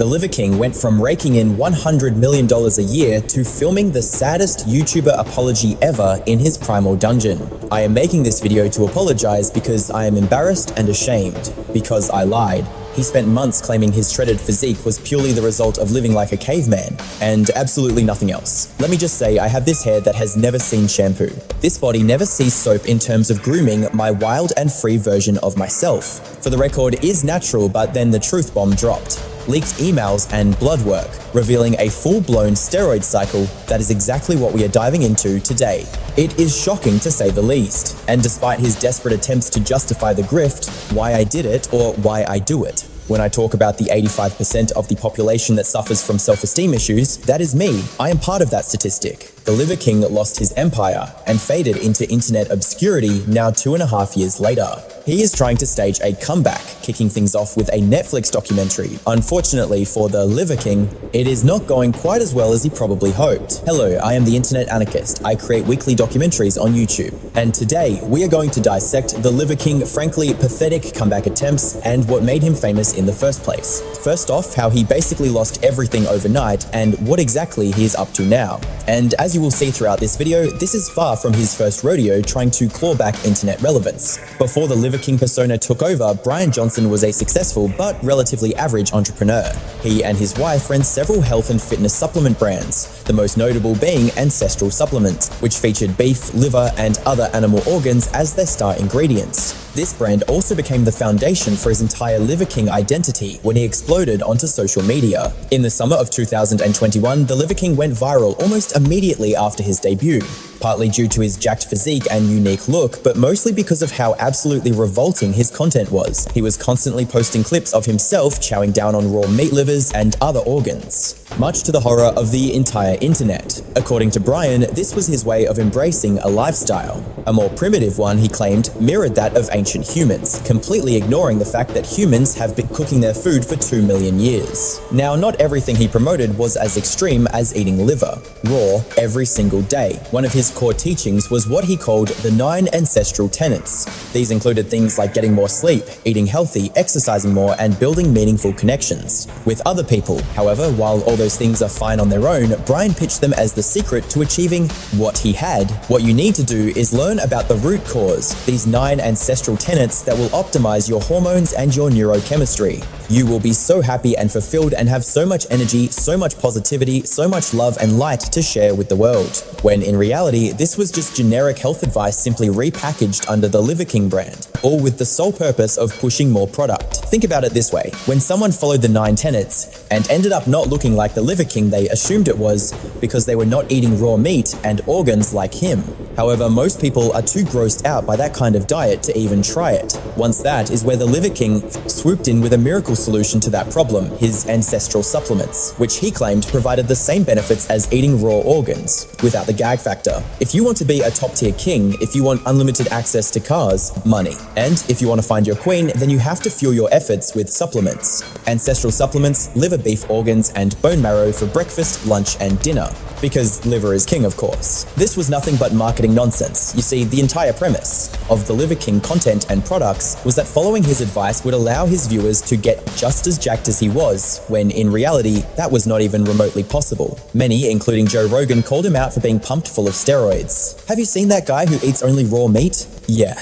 The Liver King went from raking in $100 million a year to filming the saddest YouTuber apology ever in his primal dungeon. I am making this video to apologize because I am embarrassed and ashamed, because I lied. He spent months claiming his shredded physique was purely the result of living like a caveman, and absolutely nothing else. Let me just say, I have this hair that has never seen shampoo. This body never sees soap in terms of grooming my wild and free version of myself. For the record, is natural, but then the truth bomb dropped. Leaked emails and blood work, revealing a full-blown steroid cycle that is exactly what we are diving into today. It is shocking to say the least, and despite his desperate attempts to justify the grift, why I did it or why I do it. When I talk about the 85% of the population that suffers from self-esteem issues, that is me. I am part of that statistic. The Liver King lost his empire and faded into internet obscurity now 2.5 years later. He is trying to stage a comeback, kicking things off with a Netflix documentary. Unfortunately for the Liver King, it is not going quite as well as he probably hoped. Hello, I am the Internet Anarchist. I create weekly documentaries on YouTube. And today, we are going to dissect the Liver King's frankly pathetic comeback attempts and what made him famous in the first place. First off, how he basically lost everything overnight and what exactly he is up to now. And as you will see throughout this video, this is far from his first rodeo trying to claw back internet relevance. Before the Liver King persona took over, Brian Johnson was a successful but relatively average entrepreneur. He and his wife ran several health and fitness supplement brands, the most notable being Ancestral Supplement, which featured beef, liver, and other animal organs as their star ingredients. This brand also became the foundation for his entire Liver King identity when he exploded onto social media. In the summer of 2021, the Liver King went viral almost immediately after his debut, partly due to his jacked physique and unique look, but mostly because of how absolutely revolting his content was. He was constantly posting clips of himself chowing down on raw meat livers and other organs, much to the horror of the entire internet. According to Brian, this was his way of embracing a lifestyle. A more primitive one, he claimed, mirrored that of ancient humans, completely ignoring the fact that humans have been cooking their food for 2 million years. Now, not everything he promoted was as extreme as eating liver, raw, every single day. One of his core teachings was what he called the 9 Ancestral Tenets. These included things like getting more sleep, eating healthy, exercising more, and building meaningful connections with other people. However, while all those things are fine on their own, Brian pitched them as the secret to achieving what he had. What you need to do is learn about the root cause, these 9 ancestral tenets that will optimize your hormones and your neurochemistry. You will be so happy and fulfilled and have so much energy, so much positivity, so much love and light to share with the world. When in reality, this was just generic health advice simply repackaged under the Liver King brand, all with the sole purpose of pushing more product. Think about it this way. When someone followed the 9 tenets and ended up not looking like the Liver King, they assumed it was because they were not eating raw meat and organs like him. However, most people are too grossed out by that kind of diet to even try it. Once that is where the Liver King swooped in with a miracle solution to that problem, his ancestral supplements, which he claimed provided the same benefits as eating raw organs, without the gag factor. If you want to be a top-tier king, if you want unlimited access to cars, money, and if you want to find your queen, then you have to fuel your efforts with supplements. Ancestral supplements, liver, beef organs, and bone marrow for breakfast, lunch, and dinner. Because liver is king, of course. This was nothing but marketing nonsense. You see, the entire premise of the Liver King content and products was that following his advice would allow his viewers to get just as jacked as he was, when in reality, that was not even remotely possible. Many, including Joe Rogan, called him out for being pumped full of steroids. Have you seen that guy who eats only raw meat? Yeah,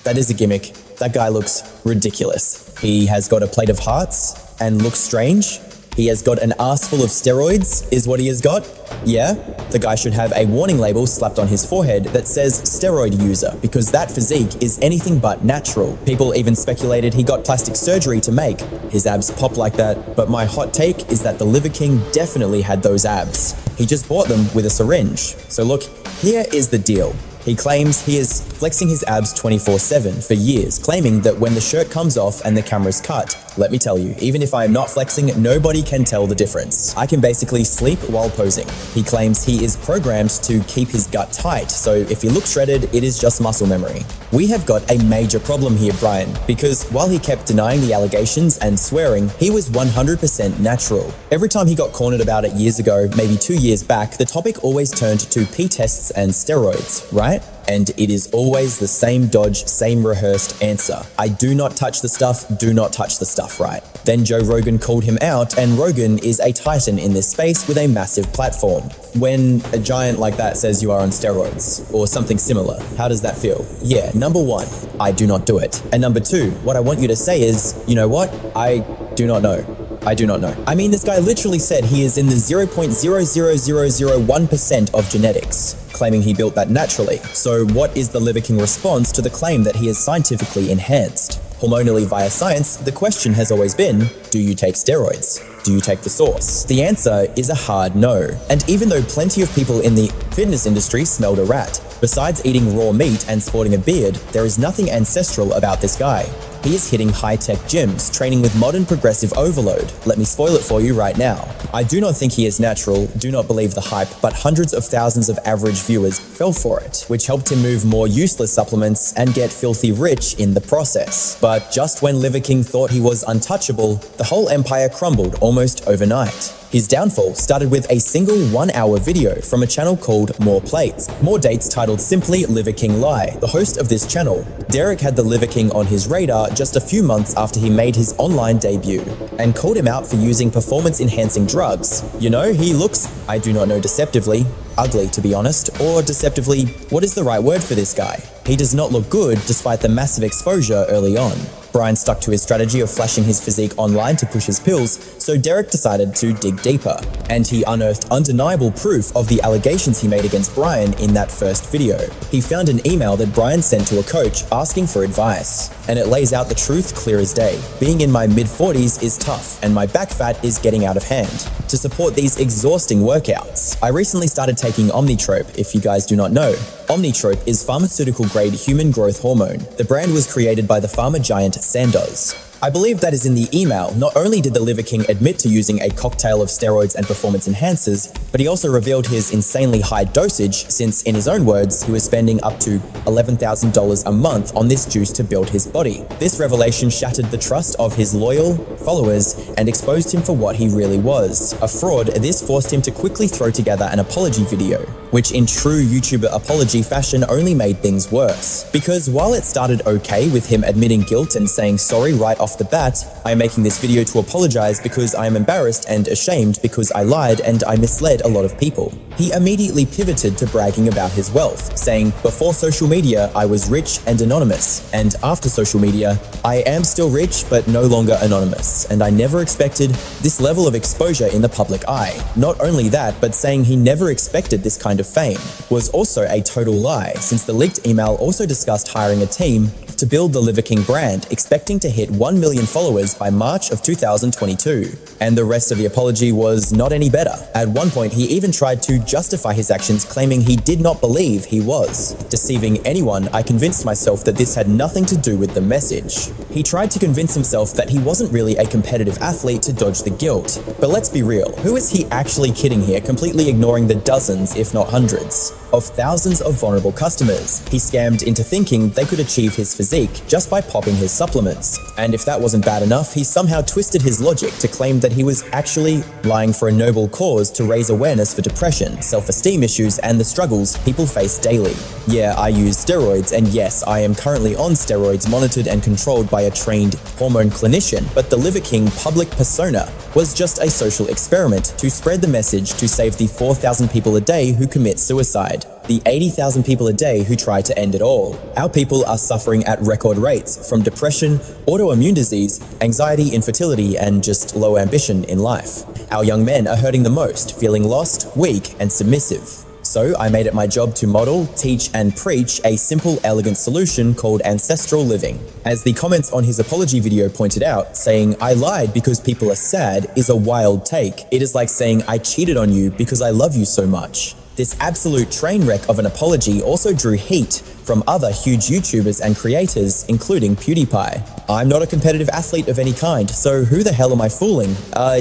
that is a gimmick. That guy looks ridiculous. He has got a plate of hearts and looks strange. He has got an ass full of steroids, is what he has got. Yeah, the guy should have a warning label slapped on his forehead that says steroid user, because that physique is anything but natural. People even speculated he got plastic surgery to make his abs pop like that, but my hot take is that the Liver King definitely had those abs. He just bought them with a syringe. So look, here is the deal. He claims he is flexing his abs 24/7 for years, claiming that when the shirt comes off and the camera's cut, let me tell you, even if I am not flexing, nobody can tell the difference. I can basically sleep while posing. He claims he is programmed to keep his gut tight, so if he looks shredded, it is just muscle memory. We have got a major problem here, Brian, because while he kept denying the allegations and swearing, he was 100% natural. Every time he got cornered about it years ago, maybe 2 years back, the topic always turned to pee tests and steroids, right? And it is always the same dodge, same rehearsed answer. I do not touch the stuff, do not touch the stuff, right? Then Joe Rogan called him out, and Rogan is a titan in this space with a massive platform. When a giant like that says you are on steroids, or something similar, how does that feel? Yeah, number one, I do not do it. And number two, what I want you to say is, you know what? I do not know. I do not know. I mean, this guy literally said he is in the 0.00001% of genetics, claiming he built that naturally. So what is the Liver King response to the claim that he is scientifically enhanced? Hormonally via science, the question has always been, do you take steroids? Do you take the source? The answer is a hard no. And even though plenty of people in the fitness industry smelled a rat, besides eating raw meat and sporting a beard, there is nothing ancestral about this guy. He is hitting high-tech gyms, training with modern progressive overload. Let me spoil it for you right now. I do not think he is natural, do not believe the hype, but hundreds of thousands of average viewers fell for it, which helped him move more useless supplements and get filthy rich in the process. But just when Liver King thought he was untouchable, the whole empire crumbled almost overnight. His downfall started with a single 1-hour video from a channel called More Plates. More dates titled simply Liver King Lie. The host of this channel, Derek, had the Liver King on his radar just a few months after he made his online debut and called him out for using performance-enhancing drugs. You know, he looks, I do not know, deceptively ugly, to be honest, or deceptively, what is the right word for this guy? He does not look good despite the massive exposure early on. Brian stuck to his strategy of flashing his physique online to push his pills, so Derek decided to dig deeper, and he unearthed undeniable proof of the allegations he made against Brian in that first video. He found an email that Brian sent to a coach asking for advice, and it lays out the truth clear as day. Being in my mid-40s is tough, and my back fat is getting out of hand. To support these exhausting workouts, I recently started taking Omnitrope, if you guys do not know. Omnitrope is pharmaceutical-grade human growth hormone. The brand was created by the pharma giant Sandoz. I believe that is in the email. Not only did the Liver King admit to using a cocktail of steroids and performance enhancers, but he also revealed his insanely high dosage since, in his own words, he was spending up to $11,000 a month on this juice to build his body. This revelation shattered the trust of his loyal followers and exposed him for what he really was, a fraud. This forced him to quickly throw together an apology video, which in true YouTuber apology fashion only made things worse. Because while it started okay with him admitting guilt and saying sorry right off the bat, I am making this video to apologize because I am embarrassed and ashamed because I lied and I misled a lot of people. He immediately pivoted to bragging about his wealth, saying, before social media, I was rich and anonymous, and after social media, I am still rich but no longer anonymous, and I never expected this level of exposure in the public eye. Not only that, but saying he never expected this kind of fame was also a total lie, since the leaked email also discussed hiring a team to build the Liver King brand, expecting to hit 1 million followers by March of 2022. And the rest of the apology was not any better. At one point, he even tried to justify his actions, claiming he did not believe he was deceiving anyone. I convinced myself that this had nothing to do with the message. He tried to convince himself that he wasn't really a competitive athlete to dodge the guilt. But let's be real, who is he actually kidding here, completely ignoring the dozens, if not hundreds, of thousands of vulnerable customers he scammed into thinking they could achieve his physique just by popping his supplements? And if that wasn't bad enough, he somehow twisted his logic to claim that he was actually lying for a noble cause to raise awareness for depression, self-esteem issues, and the struggles people face daily. Yeah, I use steroids, and yes, I am currently on steroids monitored and controlled by a trained hormone clinician, but the Liver King public persona was just a social experiment to spread the message to save the 4,000 people a day who commit suicide, the 80,000 people a day who try to end it all. Our people are suffering at record rates from depression, autoimmune disease, anxiety, infertility, and just low ambition in life. Our young men are hurting the most, feeling lost, weak, and submissive. So I made it my job to model, teach, and preach a simple, elegant solution called ancestral living. As the comments on his apology video pointed out, saying I lied because people are sad is a wild take. It is like saying I cheated on you because I love you so much. This absolute train wreck of an apology also drew heat from other huge YouTubers and creators, including PewDiePie. I'm not a competitive athlete of any kind, so who the hell am I fooling?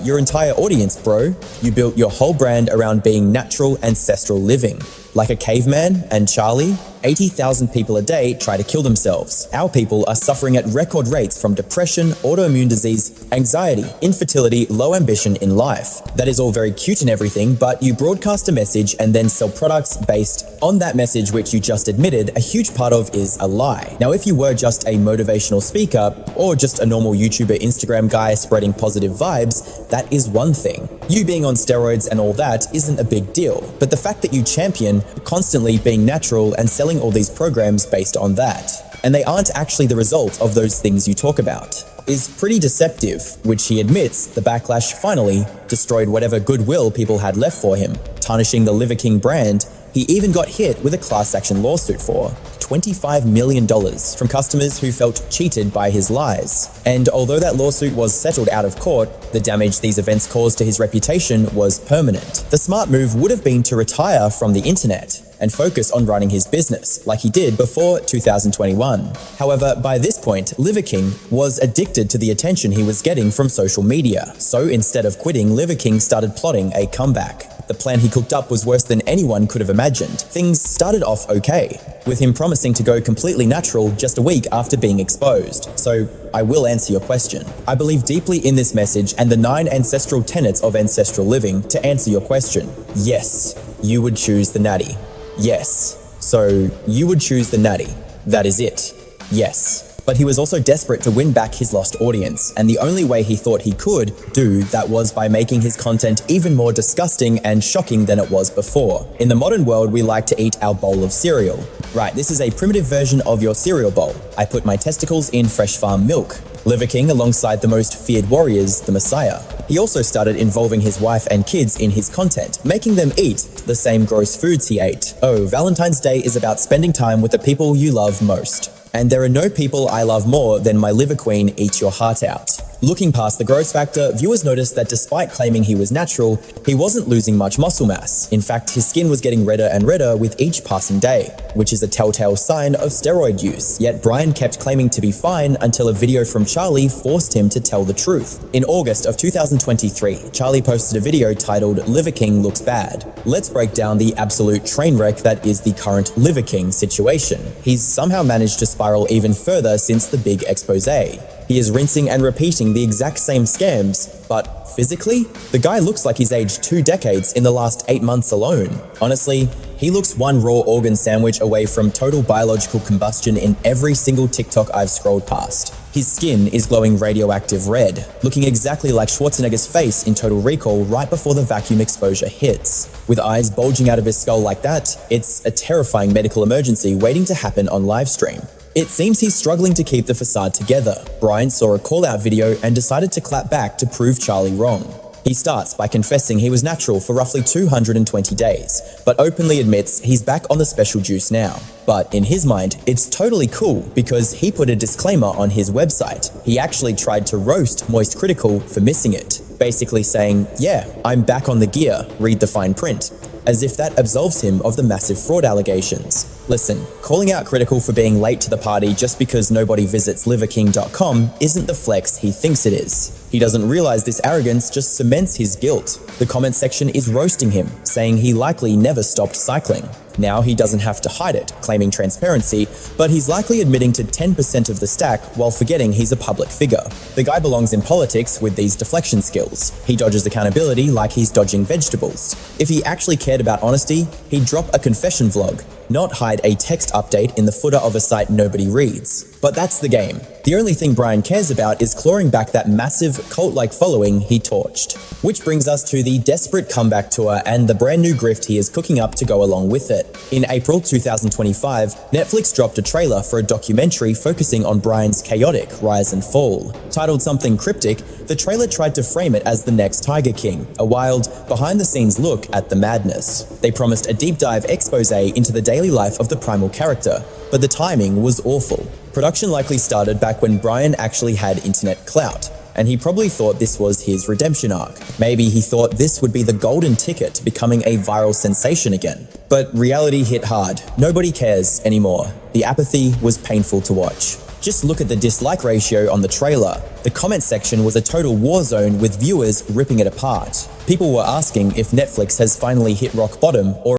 Your entire audience, bro. You built your whole brand around being natural, ancestral living. Like a caveman and Charlie, 80,000 people a day try to kill themselves. Our people are suffering at record rates from depression, autoimmune disease, anxiety, infertility, low ambition in life. That is all very cute and everything, but you broadcast a message and then sell products based on that message, which you just admitted a huge part of is a lie. Now, if you were just a motivational speaker or just a normal YouTuber Instagram guy spreading positive vibes, that is one thing. You being on steroids and all that isn't a big deal, but the fact that you champion constantly being natural and selling all these programs based on that, and they aren't actually the result of those things you talk about, is pretty deceptive, which he admits the backlash finally destroyed whatever goodwill people had left for him, tarnishing the Liver King brand. He even got hit with a class action lawsuit for $25 million from customers who felt cheated by his lies. And although that lawsuit was settled out of court, the damage these events caused to his reputation was permanent. The smart move would have been to retire from the internet and focus on running his business, like he did before 2021. However, by this point, Liver King was addicted to the attention he was getting from social media. So instead of quitting, Liver King started plotting a comeback. The plan he cooked up was worse than anyone could have imagined. Things started off okay, with him promising to go completely natural just a week after being exposed. So I will answer your question. I believe deeply in this message and the 9 ancestral tenets of ancestral living to answer your question. Yes, you would choose the natty. Yes. So you would choose the natty. That is it. Yes. But he was also desperate to win back his lost audience, and the only way he thought he could do that was by making his content even more disgusting and shocking than it was before. In the modern world, we like to eat our bowl of cereal. Right, this is a primitive version of your cereal bowl. I put my testicles in fresh farm milk. Liver King alongside the most feared warriors, the Messiah. He also started involving his wife and kids in his content, making them eat the same gross foods he ate. Oh, Valentine's Day is about spending time with the people you love most. And there are no people I love more than my liver queen eat your heart out. Looking past the gross factor, viewers noticed that despite claiming he was natural, he wasn't losing much muscle mass. In fact, his skin was getting redder and redder with each passing day, which is a telltale sign of steroid use. Yet Brian kept claiming to be fine until a video from Charlie forced him to tell the truth. In August of 2023, Charlie posted a video titled "Liver King Looks Bad." Let's break down the absolute train wreck that is the current Liver King situation. He's somehow managed to spiral even further since the big expose. He is rinsing and repeating the exact same scams, but physically, the guy looks like he's aged 2 decades in the last 8 months alone. Honestly, he looks one raw organ sandwich away from total biological combustion in every single TikTok I've scrolled past. His skin is glowing radioactive red, looking exactly like Schwarzenegger's face in Total Recall right before the vacuum exposure hits. With eyes bulging out of his skull like that, it's a terrifying medical emergency waiting to happen on livestream. It seems he's struggling to keep the facade together. Brian saw a call-out video and decided to clap back to prove Charlie wrong. He starts by confessing he was natural for roughly 220 days, but openly admits he's back on the special juice now. But in his mind, it's totally cool because he put a disclaimer on his website. He actually tried to roast Moist Critical for missing it, basically saying, "Yeah, I'm back on the gear, read the fine print," as if that absolves him of the massive fraud allegations. Listen, calling out Critical for being late to the party just because nobody visits liverking.com isn't the flex he thinks it is. He doesn't realize this arrogance just cements his guilt. The comment section is roasting him, saying he likely never stopped cycling. Now he doesn't have to hide it, claiming transparency, but he's likely admitting to 10% of the stack while forgetting he's a public figure. The guy belongs in politics with these deflection skills. He dodges accountability like he's dodging vegetables. If he actually cared about honesty, he'd drop a confession vlog, not hide a text update in the footer of a site nobody reads. But that's the game. The only thing Brian cares about is clawing back that massive cult-like following he torched. Which brings us to the desperate comeback tour and the brand new grift he is cooking up to go along with it. In April 2025, Netflix dropped a trailer for a documentary focusing on Brian's chaotic rise and fall. Titled something cryptic, the trailer tried to frame it as the next Tiger King, a wild, behind-the-scenes look at the madness. They promised a deep dive expose into the daily life of the primal character, but the timing was awful. Production likely started back when Brian actually had internet clout, and he probably thought this was his redemption arc. Maybe he thought this would be the golden ticket to becoming a viral sensation again. But reality hit hard. Nobody cares anymore. The apathy was painful to watch. Just look at the dislike ratio on the trailer. The comment section was a total war zone with viewers ripping it apart. People were asking if Netflix has finally hit rock bottom or